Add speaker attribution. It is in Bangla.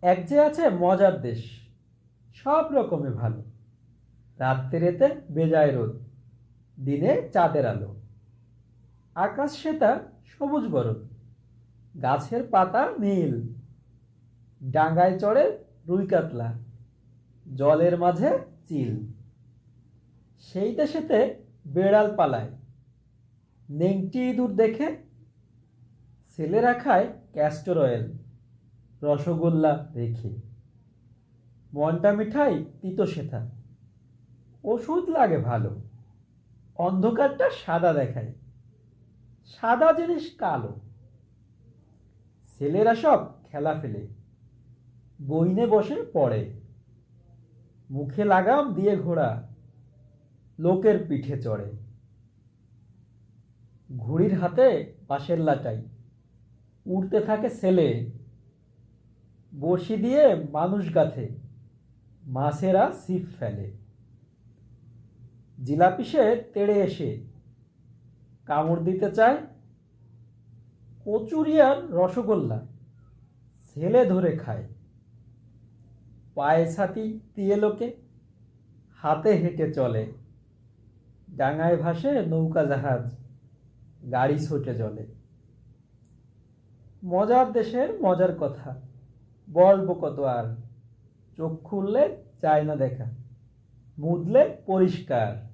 Speaker 1: এক যে আছে মজার দেশ, সব রকমে ভালো। রাত্রিরেতে বেজায় রোদ, দিনে চাঁদের আলো। আকাশ শ্বেতা, সবুজ বরণ, গাছের পাতা নীল, ডাঙায় চড়ে রুই কাতলা, জলের মাঝে চিল। সেই দেশেতে বেড়াল পালায়, নেংটি ইঁদুর দেখে। ছেলেরা খায় ক্যাস্টর অয়েল, রসগোল্লা রেখে। মন্টা মিঠাই তিতো সেথা, ওষুধ লাগে ভালো। অন্ধকারটা সাদা দেখায়, সাদা জিনিস কালো। ছেলেরা সব খেলা ফেলে, বইনে বসে পড়ে। মুখে লাগাম দিয়ে ঘোড়া, লোকের পিঠে চড়ে। ঘুড়ির হাতে বাঁশের লাটাই, উড়তে থাকে ছেলে। বড়শি দিয়ে মানুষ গাথে, মাছেরা ছিপ ফেলে। জিলাপি সে তেড়ে এসে কামড় দিতে চায়। কচুরি আর রসগোল্লা ছেলে ধরে খায়। পায়ে ছাতি দিয়ে লোকে, হাতে হেঁটে চলে। ডাঙায় ভাসে নৌকা জাহাজ, গাড়ি ছোটে জলে। মজার দেশের মজার কথা বলবো কত আর। চোখ খুললে চায় না দেখা, মুদলে পরিষ্কার।